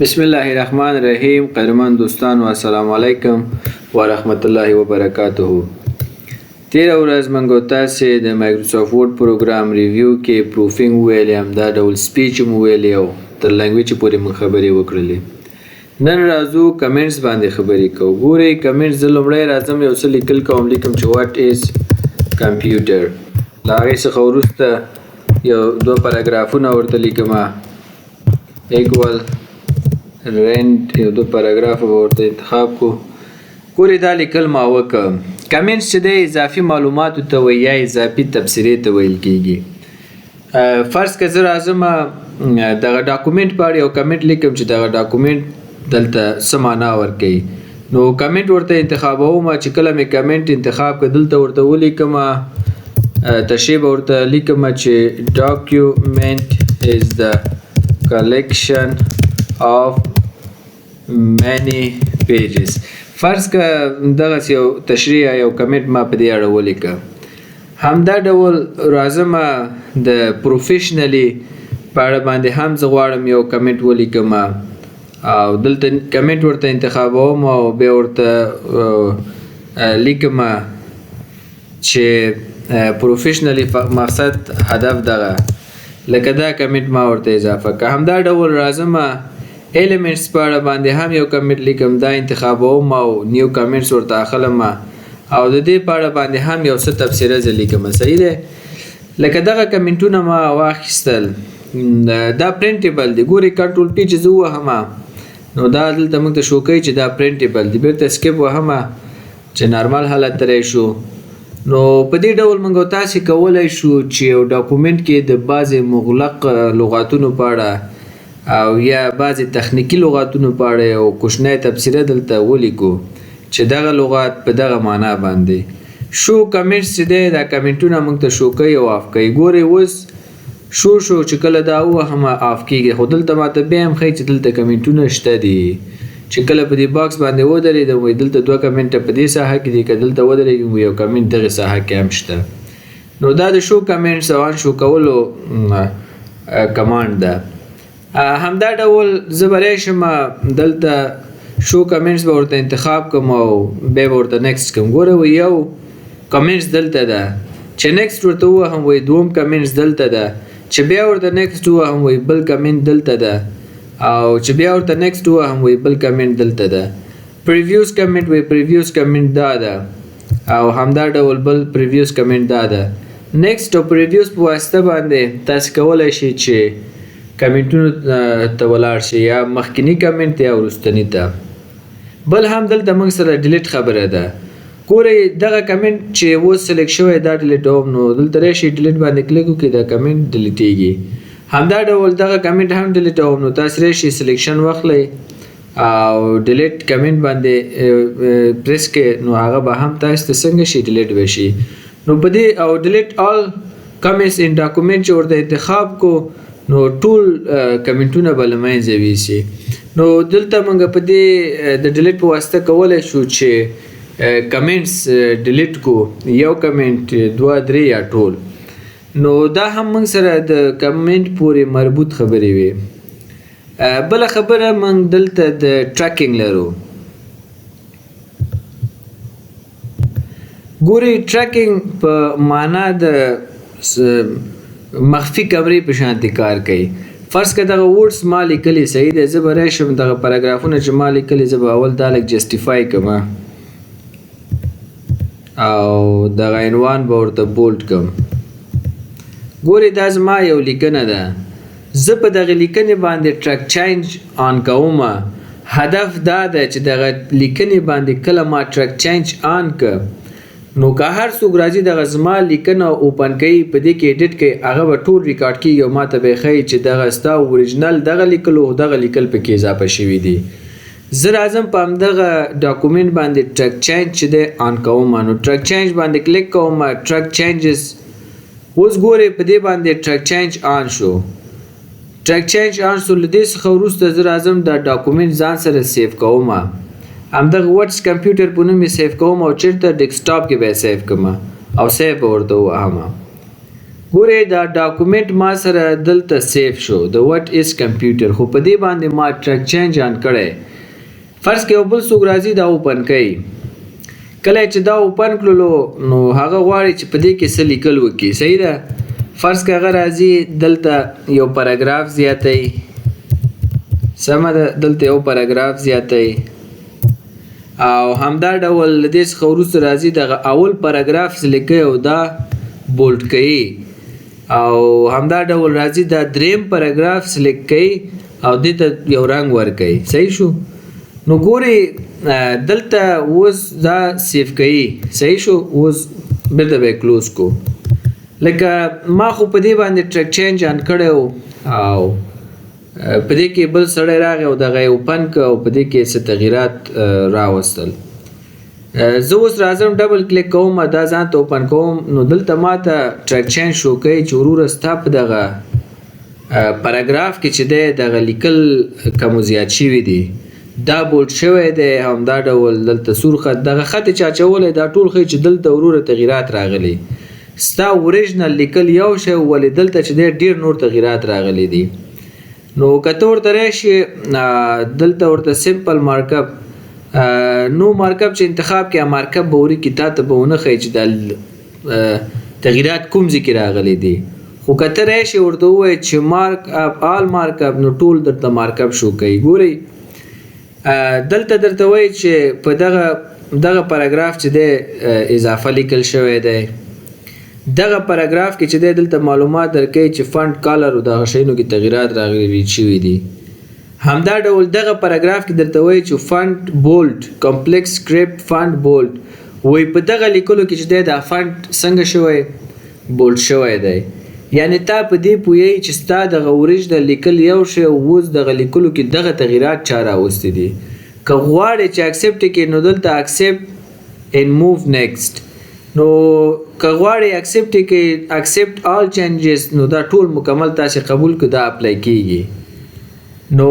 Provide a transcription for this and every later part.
بسم الله الرحمن الرحیم. قدرمن دوستانو السلام علیکم ورحمت الله وبرکاته. تیر ورځ موږ تاسو د مایکروسافت ورډ پروګرام ریویو کې پروفینګ ویلیم دا ډول سپیچ مو ویلیو تر لنګویج پورې مون خبرې وکړلې. نن راځو کمنټس باندې خبرې کوو. ګورئ کمنټس د لومړی راځم یو څه لیکل کوم چې واټ از کمپیوټر. لا هغې څخه وروسته یو دوه پاراګرافونه ورته لیکم. ایکوال رینټ یو دو پاراګراف ورته انتخاب کو. ګورئ دا لیکل ما وکړه. کمنټس چې دی اضافي معلوماتو ته وایي یا اضافي تبصرې ته ویل کیږي. فرض که زه راځم دغه ډاکومنټ په اړه یو کمنټ لیکم چې دغه ډاکومنټ دلته څه معنا ورکوي، نو کمنټ ورته انتخابوم. چې کله مې کمنټ انتخاب کړ دلته ورته ولیکم تشریح به ورته لیکم چې ډاکومنټ از د collection of many pages. فرض که دغه یو تشریح یو کمنټ ما په دې اړه ولیکه. همدا ډول راځم د پروفیشنلی په اړه باندې هم زه غواړم یو کمنټ ولیکم او دلته کمنټ ورته انتخابوم او بیا ورته لیکم چې پروفیشنلی مقصد هدف دغه لکه دا کمنټ ما ورته اضافه که. همدا ډول راځم ایلیمنټس په اړه باندې هم یو کمنټ لیکم، دا انتخابوم او نیو کمنټس ورته اخلم او د دې په اړه باندې هم یو څه تبصره زه لیکم. صحیح دی؟ لکه دغه کمنټونه ما واخیستل، دا پرنټیبل دی. ګورئ کنټرول پی چې زه ووهم نو دا دلته موږ ته شو کوي چې دا پرنټیبل دی. بیرته سکیپ وهم چې نارمل حالت ته راشو. نو په دې ډول موږ تاسې کولی شو چې یو ډاکومنټ کې د بعضې مغلق لغاتونو په اړه او یا بعضې تخنیکي لغاتونو په اړه یو کوچنی تبصره دلته ولیکو چې دغه لغات په دغه معنا باندې. شو کمنټس چې دی دا کمنټونه موږ ته شو کوي او آف کوي. ګورئ اوس شو چې کله دا ووهم آف کېږي، خو دلته ماته بیا هم ښایي چې دلته کمنټونه شته دي. چې کله په دې باکس باندې ودرېدم وایي دلته دوه کمنټه په دې ساحه کې دي، که دلته ودرېږم یو کمنټ دغې ساحه کې هم شته. نو دا د شو کمنټس او ان شو کولو کمانډ ده. همدا ډول زه به راشم دلته شو کمنټس به ورته انتخاب کوم او بیا به ورته نیکسټ کوم. ګوره وایي یو کمنټس دلته ده، چې نیکسټ ورته ووهم وایي دوم کمنټس دلته ده، چې بیا ورته نیکسټ ووهم وایي بل کمنټ دلته ده، او چې بیا ورته نیکسټ ووهم وایي بل کمنټ دلته ده. پریویوس کمنټ وایي پریویوس کمنټ دا ده او همدا ډول بل پریویوس کمنټ دا ده. نیکسټ او پریویوس په واسطه باندې تاسو کولی شئ چې کمنټونو ته ولاړ شي، یا مخکینی کمنټ یا وروستني ته. بل هم دلته موږ سره ډیلیټ خبره ده. ګورئ دغه کمنټ چې اوس سلیکټ شوی دا ډیلیټوم، نو دلته راشئ ډیلیټ باندې کلیک وکړئ دا کمنټ ډیلیټیږي. همدا ډول دغه کمنټ هم ډیلیټوم، نو تاسو راشئ سلیکشن واخلئ او ډیلیټ کمنټ باندې پریس کړئ، نو هغه به هم تاسو ته څنګه شي ډیلیټ وشي. نو په دې او ډیلیټ آل کمنټس ان ډاکومنټ چې ورته انتخاب کو نو ټول کمنټونه به له منځه ویسي. نو دلته موږ په دې د ډیلیټ په واسطه کولی شو چې کمنټس ډیلیټ کو، یو کمنټ دوه درې یا ټول. نو دا هم موږ سره د کمنټ پورې مربوط خبرې وي. بله خبره موږ دلته د ټریکینګ لرو. ګورئ ټریکینګ په معنا د مخفي کمرې په شانتې کار کوي. فرض که دغه ورډس ما لیکلي صحیح دی، زه به راشم دغه پاراګرافونه چې ما لیکلي زه به اول دا لږ جسټیفای کړم او دغه عنوان به ورته بولډ کړم. ګورئ دا زما یو لیکنه ده، زه په دغه لیکنې باندې ټرک چینج آن کوم. هدف دا ده چې دغه لیکنې باندې کله ما ټرک چینج آن کړ نو که هر څوک راځي دغه زما لیکنه اوپن کوي په دې کې ایډیټ کوي هغه به ټول ریکارډ کېږي او ما ته به یې ښایي چې دغه ستا اوریجنل دغه لیکل او دغه لیکل پکې اضافه شوي دي. زه راځم په همدغه ډاکومنټ باندې ټرک چینج چې دی آن کوم. نو ټرک چینج باندې کلیک کوم، ټرک چینجز. اوس ګورئ په دې باندې ټرک چینج آن شو. ټرک چینج آن شو. له دې څخه وروسته زه راځم دا ډاکومنټ ځان سره سیف کوم. همدغه وټس کمپیوټر په نوم یې سیف کوم او چېرته ډیسکټاپ کې به یې سیف کړم او سیف به ورته ووهم. ګورې دا ډاکومنټ ما سره دلته سیف شو د وټ از کمپیوټر خو په دې باندې ما ټریک چینج آن کړی فرض کې یو بل څوک راځي دا اوپن کوي کله چې دا اوپن کړلو نو هغه غواړي چې په دې کې څه لیکل وکړي صحیح ده فرض که هغه راځي دلته یو پاراګراف زیاتوي سمه ده دلته یو پاراګراف زیاتوي او همدا ډول له دې څخه وروسته راځي دغه اول پاراګراف سلیکي او دا بولډ کوي او همدا ډول راځي دا دریم پاراګراف سلیکټ کوي او دې ته یو رنګ ورکوي صحیح شو نو ګوري دلته اوس دا سیف کوي صحیح شو اوس بیرته به کلوز کو لکه ما خو په دې باندې ټریک چینج آن کړی او په دې کې بل سړی راغی او دغه یې اوپن کړ او په دې کې څه تغییرات راوستل زه اوس راځم ډبل کلیک کوم دا ځان ته اوپن کوم نو دلته ما ته ټریک چینج شو کوي چې وروره ستا په دغه پاراګراف کې چې دی دغه لیکل کم زیات شوي دي دا بولډ شوی دی همدا ډول دلته سور خط دغه خط یې چا اچولی دا ټول ښیي چې دلته وروره تغییرات راغلي ستا اوریجنل لیکل یو شی ولې دلته چې دی ډېر نور تغییرات راغلي دي نو که ته ورته راشي دلته ورته سمپل مارکپ نو مارکپ چې انتخاب کې مارکپ به وری کې تا ته به ونه ښیي چې د تغییرات کوم ځای کې راغلي دي خو که ته راشي ورته ووایې چې مارک اپ آل مارکپ نو ټول درته مارکپ شو کوي ګورئ دلته درته وایي چې په دغه پاراګراف چې دی اضافه لیکل شوی دی دغه پاراګراف کې چې دی دلته معلومات درکوي چې فنټ کالر او دغه شیانو کې تغییرات راغلي شوي دي همدا ډول دغه پاراګراف کې درته وایي چې فنټ بولډ کمپلیکس سکرپټ فنټ بولډ وایي په دغه لیکلو کې چې دی دا فنټ څنګه شوی بولډ شوی دی یعنی تا په دې پوهیږي چې ستا دغه اوریجنل لیکل یو شی اوس دغه لیکلو کې دغه تغییرات چا راوستي دي که غواړې چې اکسپټ کړې نو دلته اکسپټ ان موو نیکسټ نو که غواړې اکسپټ کړې اکسپټ آل چینجز نو دا ټول مکمل تاسې قبول کړو دا اپلای کیږي نو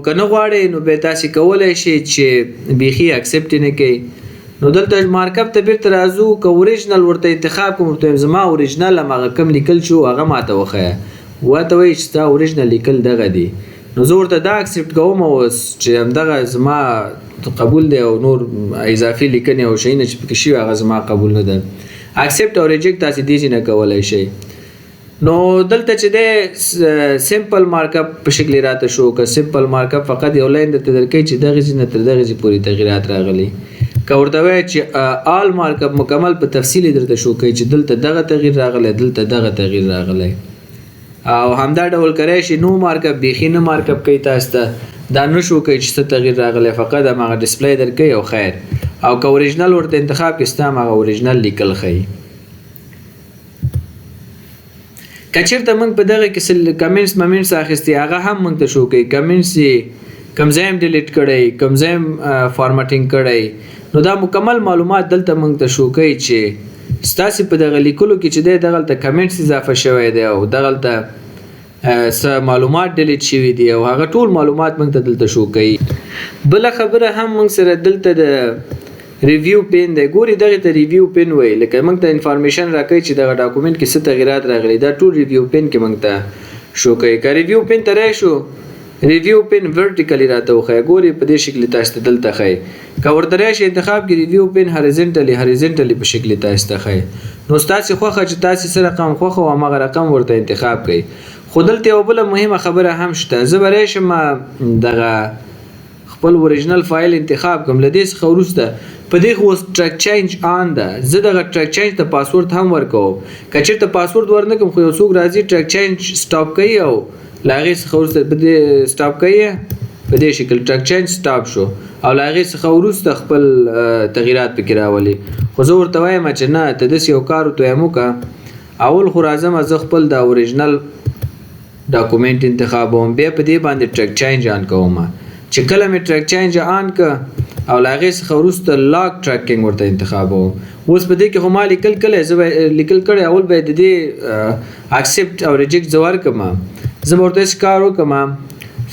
که نه غواړئ نو بیا تاسې کولی شئ چې بیخي اکسپټ نه کوئ نو دلته مارکپ ته بیرته راځو که اوریجنل ورته انتخاب کوم ورته زما اوریجنل هماغه کوم لیکل شو هغه ماته وښیه ورته وایي چې ستا اوریجنل لیکل دغه دي نو زه ورته دا اکسپټ کوم اوس چې همدغه زما قبول دی او نور اضافي لیکنې او شیونه چې پکې شوي هغه زما قبول نه ده اکسپټ او ریجکټ تاسې دې ځای نه کولی شئ نو دلته چې دی سمپل مارکپ په شکل راته شو که سمپل مارکپ فقط یو لاین درته درکوي چې دغې ځای نه تر دغې ځای پورې تغییرات راغلي که ورته وایي چې آل مارکپ مکمل په تفصیل درته شو کوي چې دلته دغه تغییر راغلی دلته دغه تغییر راغلی او همدا ډول کری شي نو مارکپ بیخي نه مارکپ کوي تاسو ته دا نه شو کوي چې څه تغییر راغلی فقط هماغه ډسپلی درکوي او خیر او که اوریجنل ورته انتخاب کړي ستا هماغه اوریجنل لیکل ښیي که چېرته موږ په دغه کې کمنټس ممنټس اخیستي هغه هم موږ ته شو کوي کمنټس یې کوم ځای هم ډیلیټ کړی کوم ځای هم فارمټینګ کړی نو دا مکمل معلومات دلته موږ ته شو کوي چې ستاسې په دغه لیکلو کې چې دی دغلته کمنټس اضافه شوی دی او دغلته څه معلومات ډیلیټ شوي دي او هغه ټول معلومات موږ ته دلته شو کوي بله خبره هم موږ سره دلته د ریویو پین دی ګوري دغه ته ریویو پین وایي لکه موږ ته انفارمیشن راکوي چې دغه ډاکومنټ کې څه تغییرات راغلي دا ټول ریویو پین کې موږ ته شو کوي که ریویو پین ته راشو ریویو پین ورټیکلی راته وښیه ګوري په دې شکل تاسو ته دلته ښیي که ورته راشي انتخاب کې ریویو پین هریزنټلی په شکل تاسو ته ښیي نو ستاسې خوښه چې تاسې څه رقم خوښه و هماغه رقم ورته انتخاب کړئ خو دلته یوه بله مهمه خبره هم شته زه به راشم دغه خپل اوریجنل فایل انتخاب کوم له دې څخه وروسته په دې خو اوس ټریک چینج آن ده زه دغه ټریک چینج ته پاسورد هم ورکوم که چېرته پاسورد ورنه کړم خو یو څوک راځي ټریک چینج سټاپ کوي او له هغې څخه وروسته په دې سټاپ کوي په دې شکل ټریک چینج سټاپ شو او له هغې څخه وروسته خپل تغییرات پکې راولي خو زه ورته وایم چې نه ته داسې یو کار ورته وایم وکړه اول خو راځم زه خپل د اوریجنل ډاکومنټ انتخابوم بیا په دې باندې ټریک چینج آن کوم چې کله مې ټریک چینج آن که او له هغې څخه وروسته لاک ټریکینګ ورته انتخابوم اوس په دې کې خو ما لیکل کړی زه به لیکل کړی اول به د دې اکسپټ او ریجکټ زه ورکړم زه به ورته هېڅ کار وکړم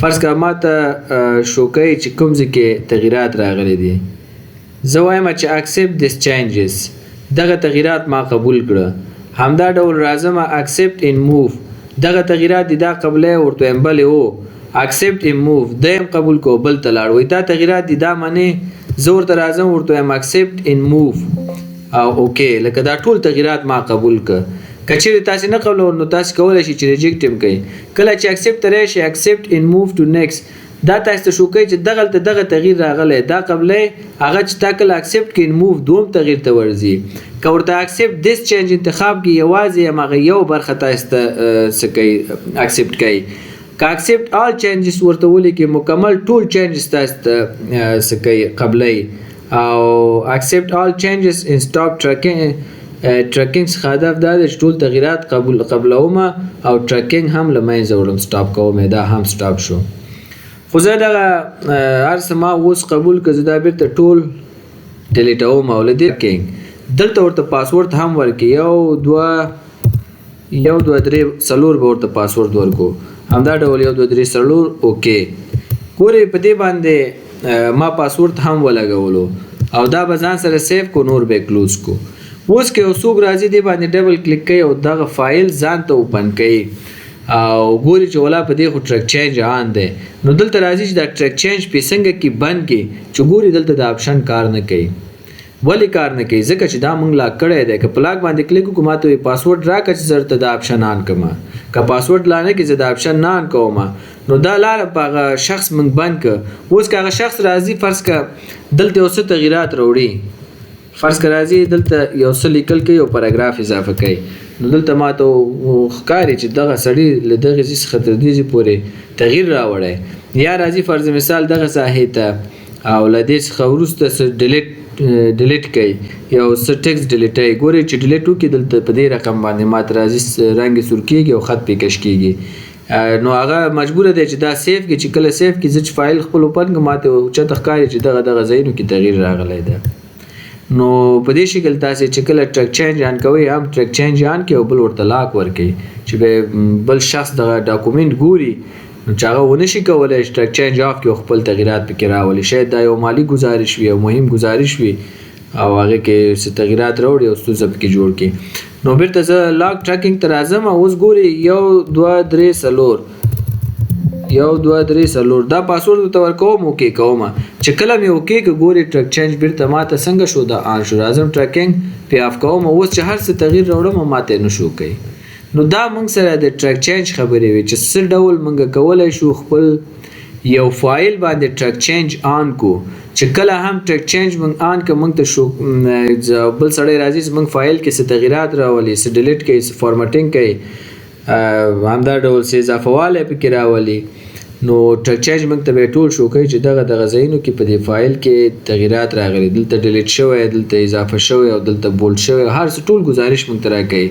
فرض کړه ما ته شو کوي چې کوم ځای کې تغییرات راغلي دي زه وایم چې اکسپټ دیس چینجز دغه تغییرات ما قبول کړه همدا ډول راځم accept and move دغه تغیرات دي دا قبله ورته بل او accept and move دیم قبول کو بل تلاړ وي دا تغیرات دي دا معنی زور ته راځم ورته accept and move او اوکې لکه دا ټول تغیرات ما قبول ک کچېر تاسو نه قبول نو تاسو کولای شئ چې ریجیکټ هم کړئ کله چې accept ترې شي accept and move to next دا تاسو ته شو کوي چې دغه تغییر راغلی دا قبله هغه چې تاکل accept کین move دوم تغییر ته ورځي که ورته accept this change انتخاب کې یوازې هغه یو برخه تاسو ته سکی accept کوي که accept all changes ورته ولي کې مکمل ټول changes تاسو ته سکی قبله او accept all changes and stop tracking هدف دا چې ټول تغیرات قبلومه او tracking هم لمنځه وړم stop کوم دا هم stop شو خو زه دغه هر څه ما اوس قبول که زه دا بیرته ټول ډیلیټوم او له دې کې دلته ورته پاسورډ هم ورکړي یو دوه درې څلور به ورته پاسورډ ورکو همدا ډول یو دوه درې څلور اوکې ګورئ په دې باندې ما پاسورډ هم ولګولو او دا به ځان سره سیف کو نور به کلوز کو اوس که یو څوک راځي دې باندې ډبل کلیک کوي او دغه فایل ځان ته اوپن کوي او ګوري چې ولا په دې خو ټریک چینج آن دی نو دلته راځي چې دا ټریک چینج په څنګه کې بند کی چې ګوري دلته د آپشن کار نه کوي ولی کار نه کوي ځکه چې دا مونږ لا کړی دی که په لاک باندې کلیک وکړو ماته وي پاسورډ راکړه چې زه درته د آپشن آن کړم که پاسورډ لا نه کړي زه د آپشن نه آن کوم نو دا لاره په هغه شخص مونږ بند کړه اوس که هغه شخص راځي فرض که دلته یو څه تغیرات راوړي فرض که راځي دلته یو څه لیکل کوي او پاراګراف اضافه کوي نو دلته ماته ښکاري چې دغه سړي له دغه ځای څخه تر دې ځای پورې تغییر راوړی یا راځي فرض مثال دغه ساحې ته او له دې څخه وروسته څه ډیلیټ کوي یو څه ټکسټ ډیلیټوي ګورئ چې ډیلیټ وکړي دلته په دې رقم باندې ماته راځي رنګ سور کېږي او خط پې کش کېږي نو هغه مجبوره دی چې دا سیف کړي چې کله سیف کړي زه چې فایل خپل اوپن کړم ماته اوچته ښکاري چې دغه ځایونو کې تغییر راغلی دی نو په دې شکل تاسو چې کله ټریک چینج آن کوئ هم ټریک چینج آن کړئ او بل ورته لاک ورکړئ چې به بل شخص دغه ډاکومنټ ګوري نو چې هغه ونه شي کولی چې ټریک چینج آف کړي او خپل تغیرات پکې راولي شاید دا یو مالي ګزارش وي او مهم گزارش وي او هغه کې څه تغیرات راوړي او ستونزه پکې جوړ کړي نو بیرته زه لاک ټریکینګ ته راځم اوس ګورئ یو دوه درې څلور یو دوه درې څلور دا پاسورډ ورته ورکوم اوکې کوم چې کله مې اوکې که ګورئ ټریک چینج بیرته ماته څنګه شو دا آن شو راځم ټریکینګ پې آف کوم اوس چې هر څه تغییر راوړم ماته نه شو کوي نو دا موږ سره د ټریک چینج خبرې وي چې څه ډول موږ کولی شو خپل یو فایل باندې ټریک چینج آن کو چې کله هم ټریک چینج موږ آن که موږ ته شو بل سړی راځي چې موږ فایل کې څه تغیرات راولي څه ډیلیټ کوي څه فارمټینګ کوي همدا ډول څه اضافه والی پکې راولي نو ټریک چینج موږ ته به ټول شو کوي چې دغه ځایونو کې په دې فایل کې تغیرات راغلي دلته ډیلیټ شوی دلته اضافه شوی او دلته بولډ شوی هر څه ټول گزارش موږ ته راکوي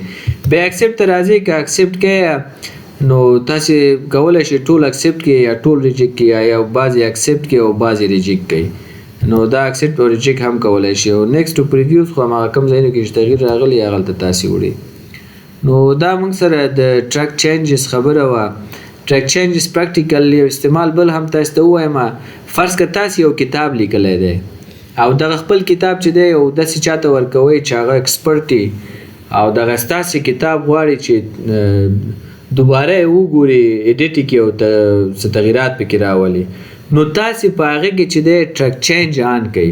بیا اکسپټ ته راځئ که اکسپټ کوئ نو تاسې کولی شئ ټول اکسپټ کړئ یا ټول ریجیکټ کړئ یا بعضې اکسپټ کړئ او بعضې ریجیکټ کړئ نو دا اکسپټ او ریجیکټ هم کولی شئ او نیکسټ او پریویوز خو هماغه کوم ځایونو کې چې تغییر راغلی هغلته تاسې وړئ نو دا موږ سره د ټریک چینجز خبره وه ټریک چینجز پریکټیکل یو استعمال بل هم تاسو ته ووایم فرض که تاسو یو کتاب لیکلی دی او دغه خپل کتاب چې دی یو داسې چاته ورکوئ چې هغه ایکسپرټ او دغه ستاسې کتاب غواړي چې دوباره یې وګوري ایډیټ یې کړي او څه تغیرات پکې راولي نو تاسې په هغه کې چې دی ټریک چینج آن کړئ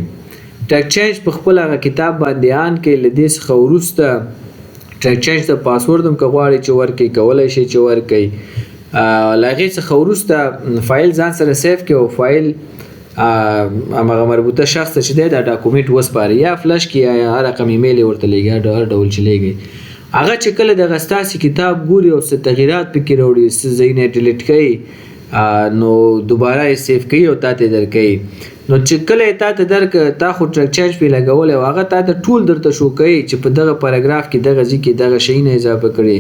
ټریک چینج په خپل هغه کتاب باندې آن کړئ له دې څخه وروسته ټریک چینج ته پاسورډ هم که غواړئ چې ورکړئ کولی شئ چې ورکړئ له هغې څخه وروسته فایل ځان سره سیف کړئ او فایل همغه مربوطه شخص ته چې دی دا ډاکومنټ وسپارئ یا فلش کړئ یا هر رقم ایمیل یې ورته لیږئ هر ډول چې لیږئ هغه چې کله دغه ستاسې کتاب ګوري او څه تغیرات پکې راوړي څه ځایونه یې ډیلیټ کوي نو دوباره یې سیف کوي او تا ته یې درکوي نو چې کله یې تا ته درکړه تا خو ټریک چینج پې لګولی او هغه تا ته ټول درته شو کوي چې په دغه پاراګراف کې دغه ځای کې دغه شیونه اضافه کړي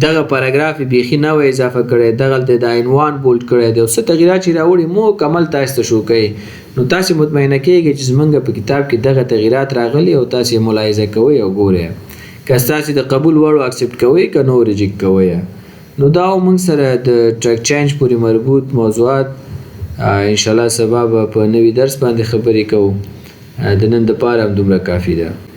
دغه پاراګراف یې بیخي نوی اضافه کړی دغلته د عنوان بولډ کړی دی او څه تغیرات چې راوړي مکمل تاسو ته شو کوي نو تاسې مطمئنه کیږئ چې زموږ په کتاب کې دغه تغیرات راغلي او تاسې یې ملاحظه کوئ او ګورئ که ستاسې د قبول وړ اکسپټ کوئ که نو ریجیکټ کوئ نو دا موږ سره د ټریک چینج پورې مربوط موضوعات انشاءالله سبا به په نوي درس باندې خبرې کوو د نن دپاره همدومره کافي ده